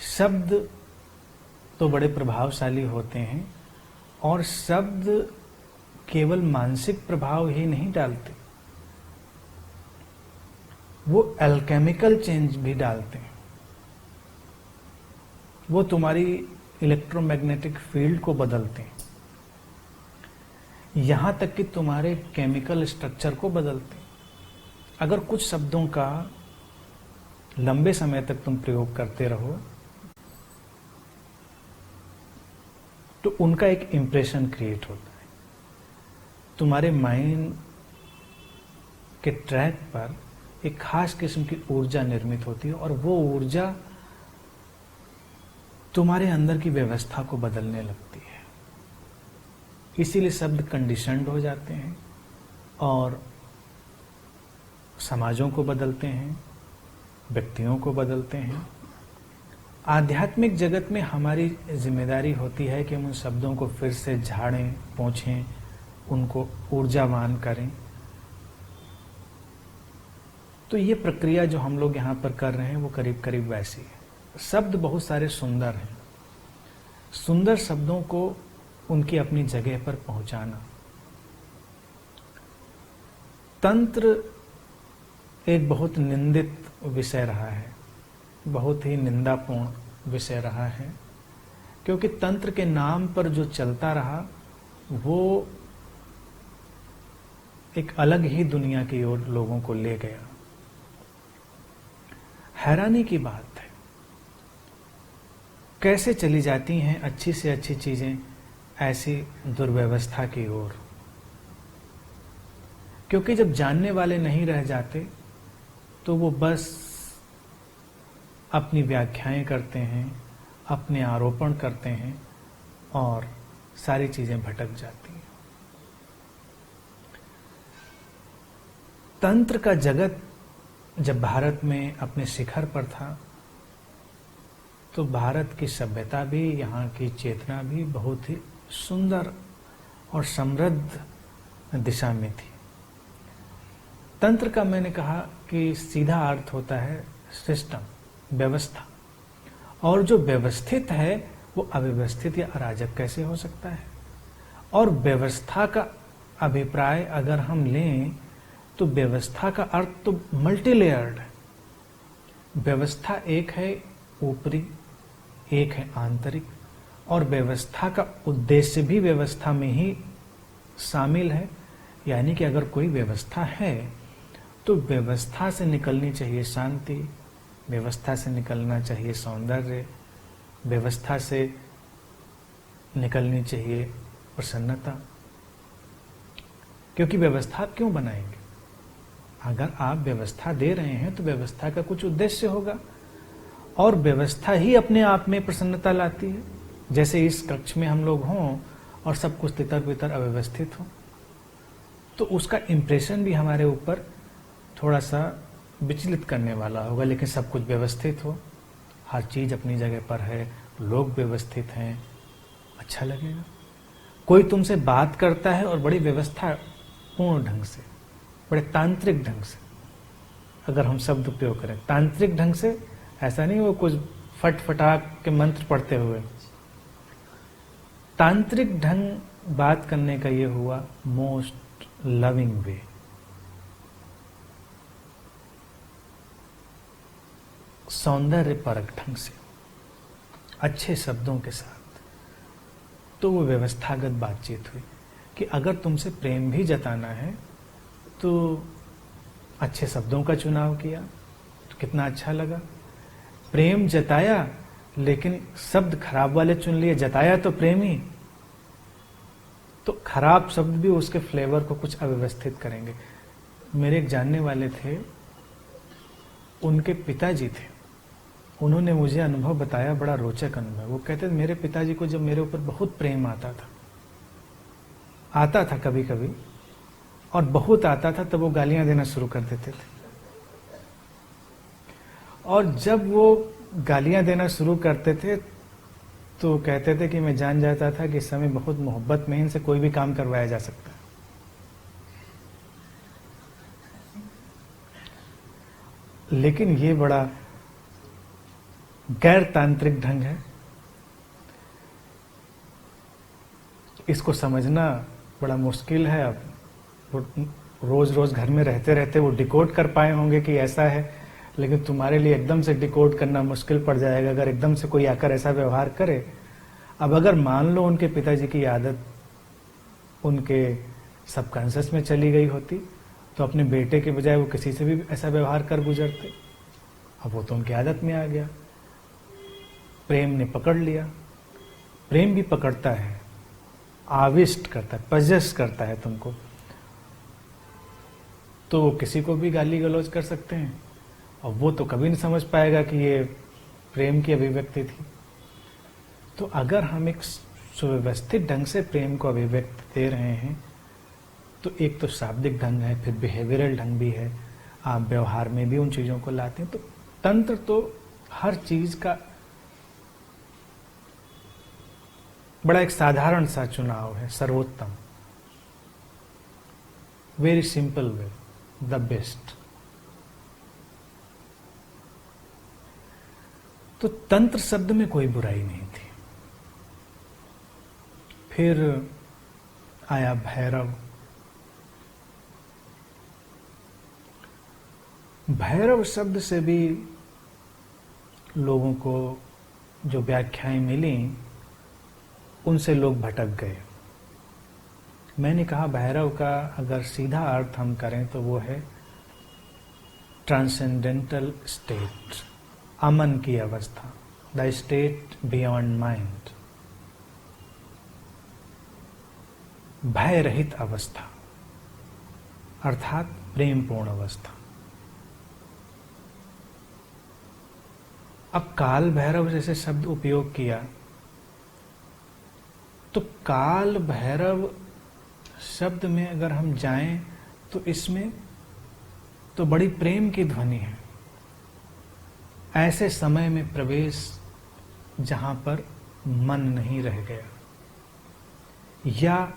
शब्द तो बड़े प्रभावशाली होते हैं और शब्द केवल मानसिक प्रभाव ही नहीं डालते, वो एल्केमिकल चेंज भी डालते हैं। वो तुम्हारी इलेक्ट्रोमैग्नेटिक फील्ड को बदलते हैं, यहां तक कि तुम्हारे केमिकल स्ट्रक्चर को बदलते हैं। अगर कुछ शब्दों का लंबे समय तक तुम प्रयोग करते रहो तो उनका एक इंप्रेशन क्रिएट होता है, तुम्हारे माइंड के ट्रैक पर एक खास किस्म की ऊर्जा निर्मित होती है और वो ऊर्जा तुम्हारे अंदर की व्यवस्था को बदलने लगती है। इसीलिए शब्द कंडीशनड हो जाते हैं और समाजों को बदलते हैं, व्यक्तियों को बदलते हैं। आध्यात्मिक जगत में हमारी जिम्मेदारी होती है कि हम उन शब्दों को फिर से झाड़ें, पोंछें, उनको ऊर्जावान करें। तो ये प्रक्रिया जो हम लोग यहाँ पर कर रहे हैं वो करीब करीब वैसी है। शब्द बहुत सारे सुंदर हैं, सुंदर शब्दों को उनकी अपनी जगह पर पहुंचाना। तंत्र एक बहुत निंदित विषय रहा है, बहुत ही निंदापूर्ण विषय रहा है, क्योंकि तंत्र के नाम पर जो चलता रहा वो एक अलग ही दुनिया की ओर लोगों को ले गया। हैरानी की बात है कैसे चली जाती हैं अच्छी से अच्छी चीजें ऐसी दुर्व्यवस्था की ओर, क्योंकि जब जानने वाले नहीं रह जाते तो वो बस अपनी व्याख्याएं करते हैं, अपने आरोपण करते हैं और सारी चीजें भटक जाती हैं। तंत्र का जगत जब भारत में अपने शिखर पर था तो भारत की सभ्यता भी, यहाँ की चेतना भी बहुत ही सुंदर और समृद्ध दिशा में थी। तंत्र का मैंने कहा कि सीधा अर्थ होता है सिस्टम, व्यवस्था, और जो व्यवस्थित है वो अव्यवस्थित या अराजक कैसे हो सकता है। और व्यवस्था का अभिप्राय अगर हम लें तो व्यवस्था का अर्थ तो मल्टी लेयर्ड है। व्यवस्था एक है ऊपरी, एक है आंतरिक, और व्यवस्था का उद्देश्य भी व्यवस्था में ही शामिल है। यानी कि अगर कोई व्यवस्था है तो व्यवस्था से निकलनी चाहिए शांति, व्यवस्था से निकलना चाहिए सौंदर्य, व्यवस्था से निकलनी चाहिए प्रसन्नता। क्योंकि व्यवस्था आप क्यों बनाएंगे? अगर आप व्यवस्था दे रहे हैं तो व्यवस्था का कुछ उद्देश्य होगा, और व्यवस्था ही अपने आप में प्रसन्नता लाती है। जैसे इस कक्ष में हम लोग हों और सब कुछ तितर बितर अव्यवस्थित हो तो उसका इंप्रेशन भी हमारे ऊपर थोड़ा सा विचलित करने वाला होगा। लेकिन सब कुछ व्यवस्थित हो, हर चीज अपनी जगह पर है, लोग व्यवस्थित हैं, अच्छा लगेगा। कोई तुमसे बात करता है और बड़ी व्यवस्था पूर्ण ढंग से, बड़े तांत्रिक ढंग से, अगर हम शब्द उपयोग करें तांत्रिक ढंग से, ऐसा नहीं वो कुछ फटफटाक के मंत्र पढ़ते हुए। तांत्रिक ढंग बात करने का ये हुआ मोस्ट लविंग वे। सौंदर्य परक ढंग से, अच्छे शब्दों के साथ। तो वो व्यवस्थागत बातचीत हुई कि अगर तुमसे प्रेम भी जताना है तो अच्छे शब्दों का चुनाव किया तो कितना अच्छा लगा। प्रेम जताया लेकिन शब्द खराब वाले चुन लिए, जताया तो प्रेम ही, तो खराब शब्द भी उसके फ्लेवर को कुछ अव्यवस्थित करेंगे। मेरे एक जानने वाले थे, उनके पिताजी थे, उन्होंने मुझे अनुभव बताया, बड़ा रोचक अनुभव। वो कहते थे मेरे पिताजी को जब मेरे ऊपर बहुत प्रेम आता था कभी कभी, और बहुत आता था, तब वो गालियां देना शुरू कर देते थे। और जब वो गालियां देना शुरू करते थे तो कहते थे कि मैं जान जाता था कि इस समय बहुत मोहब्बत में इनसे कोई भी काम करवाया जा सकता है। लेकिन ये बड़ा गैर तांत्रिक ढंग है। इसको समझना बड़ा मुश्किल है। अब रोज रोज घर में रहते रहते वो डिकोड कर पाए होंगे कि ऐसा है, लेकिन तुम्हारे लिए एकदम से डिकोड करना मुश्किल पड़ जाएगा अगर एकदम से कोई आकर ऐसा व्यवहार करे। अब अगर मान लो उनके पिताजी की आदत उनके सबकॉन्शियस में चली गई होती तो अपने बेटे के बजाय वो किसी से भी ऐसा व्यवहार कर गुजरते। अब वो तो उनकी आदत में आ गया, प्रेम ने पकड़ लिया। प्रेम भी पकड़ता है, आविष्ट करता है, पजेस करता है तुमको, तो वो किसी को भी गाली गलौज कर सकते हैं और वो तो कभी नहीं समझ पाएगा कि ये प्रेम की अभिव्यक्ति थी। तो अगर हम एक सुव्यवस्थित ढंग से प्रेम को अभिव्यक्ति दे रहे हैं तो एक तो शाब्दिक ढंग है, फिर बिहेवियरल ढंग भी है, आप व्यवहार में भी उन चीजों को लाते हैं। तो तंत्र तो हर चीज का बड़ा एक साधारण सा चुनाव है, सर्वोत्तम, very simple way, the best. तो तंत्र शब्द में कोई बुराई नहीं थी। फिर आया भैरव। भैरव शब्द से भी लोगों को जो व्याख्याएं मिली उनसे लोग भटक गए। मैंने कहा भैरव का अगर सीधा अर्थ हम करें तो वो है ट्रांसेंडेंटल स्टेट, अमन की अवस्था, द स्टेट बियॉन्ड माइंड, भय रहित अवस्था अर्थात प्रेमपूर्ण अवस्था। अब काल भैरव जैसे शब्द उपयोग किया तो काल भैरव शब्द में अगर हम जाएं तो इसमें तो बड़ी प्रेम की ध्वनि है। ऐसे समय में प्रवेश जहां पर मन नहीं रह गया, या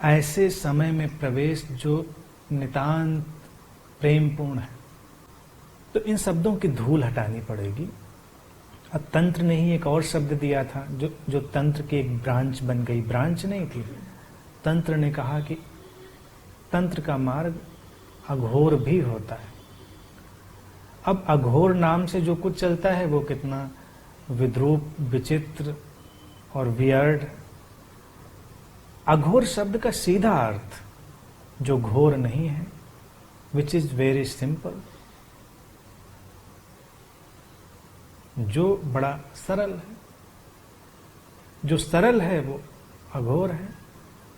ऐसे समय में प्रवेश जो नितांत प्रेमपूर्ण है, तो इन शब्दों की धूल हटानी पड़ेगी। अब तंत्र ने ही एक और शब्द दिया था जो तंत्र की एक ब्रांच बन गई, ब्रांच नहीं थी। तंत्र ने कहा कि तंत्र का मार्ग अघोर भी होता है। अब अघोर नाम से जो कुछ चलता है वो कितना विद्रूप, विचित्र और वियर्ड। अघोर शब्द का सीधा अर्थ जो घोर नहीं है, विच इज वेरी सिंपल, जो बड़ा सरल है। जो सरल है वो अघोर है,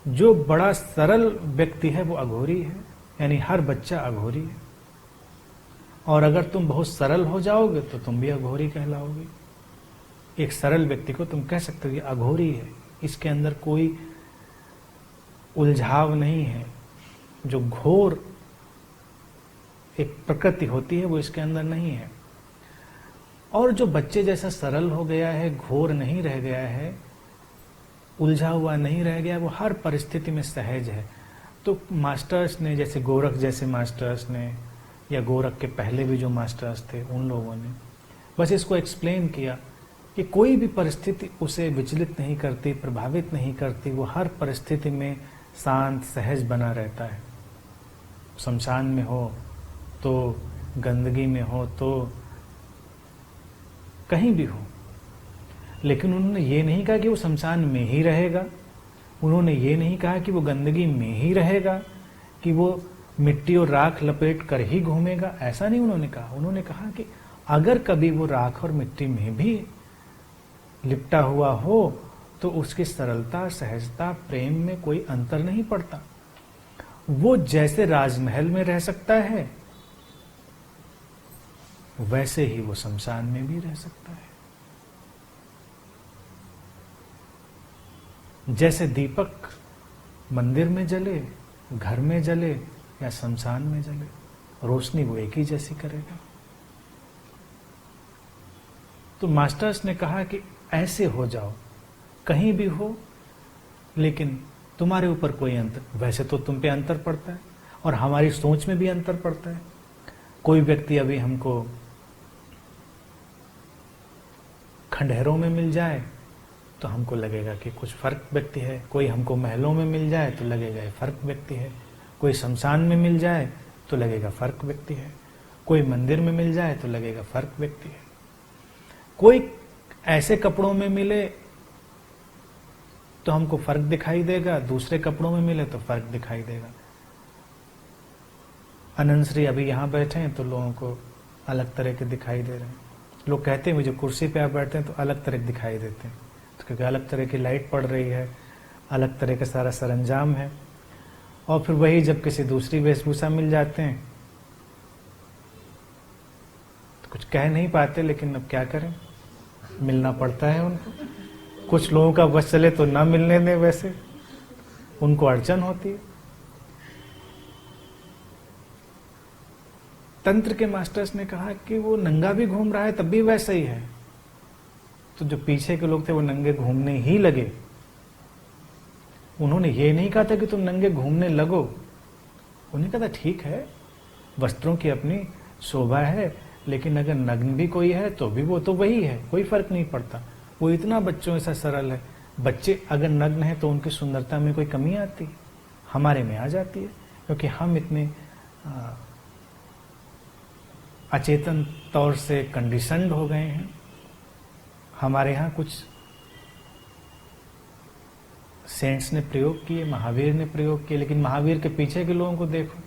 जो बड़ा सरल व्यक्ति है वो अघोरी है, यानी हर बच्चा अघोरी है। और अगर तुम बहुत सरल हो जाओगे तो तुम भी अघोरी कहलाओगे। एक सरल व्यक्ति को तुम कह सकते हो कि अघोरी है, इसके अंदर कोई उलझाव नहीं है। जो घोर एक प्रकृति होती है वो इसके अंदर नहीं है। और जो बच्चे जैसा सरल हो गया है, घोर नहीं रह गया है, उलझा हुआ नहीं रह गया, वो हर परिस्थिति में सहज है। तो मास्टर्स ने, जैसे गोरख जैसे मास्टर्स ने, या गोरख के पहले भी जो मास्टर्स थे उन लोगों ने बस इसको एक्सप्लेन किया कि कोई भी परिस्थिति उसे विचलित नहीं करती, प्रभावित नहीं करती, वो हर परिस्थिति में शांत सहज बना रहता है। शमशान में हो तो, गंदगी में हो तो, कहीं भी हो। लेकिन उन्होंने ये नहीं कहा कि वो शमशान में ही रहेगा, उन्होंने ये नहीं कहा कि वो गंदगी में ही रहेगा, कि वो मिट्टी और राख लपेट कर ही घूमेगा, ऐसा नहीं उन्होंने कहा। उन्होंने कहा कि अगर कभी वो राख और मिट्टी में भी लिपटा हुआ हो तो उसकी सरलता, सहजता, प्रेम में कोई अंतर नहीं पड़ता। वो जैसे राजमहल में रह सकता है वैसे ही वो शमशान में भी रह सकता है। जैसे दीपक मंदिर में जले, घर में जले या शमशान में जले, रोशनी वो एक ही जैसी करेगा। तो मास्टर्स ने कहा कि ऐसे हो जाओ, कहीं भी हो, लेकिन तुम्हारे ऊपर कोई अंतर, वैसे तो तुम पे अंतर पड़ता है और हमारी सोच में भी अंतर पड़ता है। कोई व्यक्ति अभी हमको खंडहरों में मिल जाए तो हमको लगेगा कि कुछ फर्क व्यक्ति है, कोई हमको महलों में मिल जाए तो लगेगा ये फर्क व्यक्ति है, कोई शमशान में मिल जाए तो लगेगा फर्क व्यक्ति है, कोई मंदिर में मिल जाए तो लगेगा फर्क व्यक्ति है, कोई ऐसे कपड़ों में मिले तो हमको फर्क दिखाई देगा, दूसरे कपड़ों में मिले तो फर्क दिखाई देगा। अनंत श्री अभी यहाँ बैठे हैं तो लोगों को अलग तरह के दिखाई दे रहे हैं। लोग कहते हैं मुझे कुर्सी पे आप बैठते हैं तो अलग तरह के दिखाई देते हैं, तो क्योंकि अलग तरह की लाइट पड़ रही है, अलग तरह का सारा सरंजाम है। और फिर वही जब किसी दूसरी वेशभूषा मिल जाते हैं तो कुछ कह नहीं पाते, लेकिन अब क्या करें, मिलना पड़ता है उनको। कुछ लोगों का बस चले तो ना मिलने दें, वैसे उनको अड़चन होती है। तंत्र के मास्टर्स ने कहा कि वो नंगा भी घूम रहा है तब भी वैसा ही है। तो जो पीछे के लोग थे वो नंगे घूमने ही लगे। उन्होंने ये नहीं कहा था कि तुम नंगे घूमने लगो, उन्हें कहा था ठीक है, वस्त्रों की अपनी शोभा है, लेकिन अगर नग्न भी कोई है तो भी वो तो वही है, कोई फर्क नहीं पड़ता। वो इतना बच्चों ऐसा सरल है। बच्चे अगर नग्न है तो उनकी सुंदरता में कोई कमी आती, हमारे में आ जाती है, क्योंकि हम इतने अचेतन तौर से कंडीशनड हो गए हैं। हमारे यहाँ कुछ सेंट्स ने प्रयोग किए, महावीर ने प्रयोग किए, लेकिन महावीर के पीछे के लोगों को देखो,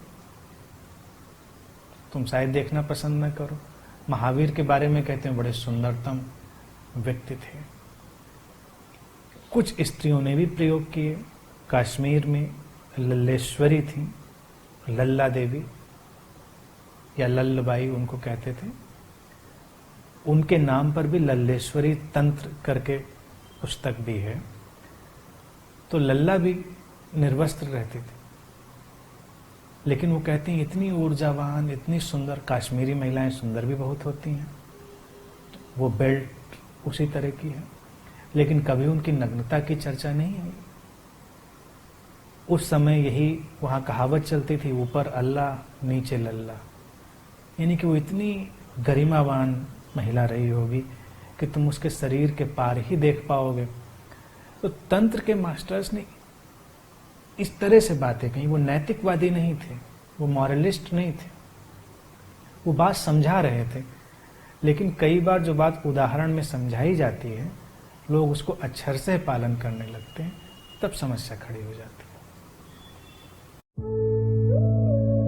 तुम शायद देखना पसंद न करो। महावीर के बारे में कहते हैं बड़े सुंदरतम व्यक्ति थे। कुछ स्त्रियों ने भी प्रयोग किए। कश्मीर में लल्लेश्वरी थी, लल्ला देवी या लल्लबाई उनको कहते थे, उनके नाम पर भी लल्लेश्वरी तंत्र करके पुस्तक भी है। तो लल्ला भी निर्वस्त्र रहती थी, लेकिन वो कहती हैं इतनी ऊर्जावान, इतनी सुंदर। काश्मीरी महिलाएं सुंदर भी बहुत होती हैं, वो बेल्ट उसी तरह की है, लेकिन कभी उनकी नग्नता की चर्चा नहीं हुई। उस समय यही वहाँ कहावत चलती थी, ऊपर अल्लाह नीचे लल्ला, यानी कि वो इतनी गरिमावान महिला रही होगी कि तुम उसके शरीर के पार ही देख पाओगे। तो तंत्र के मास्टर्स ने इस तरह से बातें कही। वो नैतिकवादी नहीं थे, वो मॉरलिस्ट नहीं थे, वो बात समझा रहे थे, लेकिन कई बार जो बात उदाहरण में समझाई जाती है, लोग उसको अक्षर से पालन करने लगते हैं, तब समस्या खड़ी हो जाती है।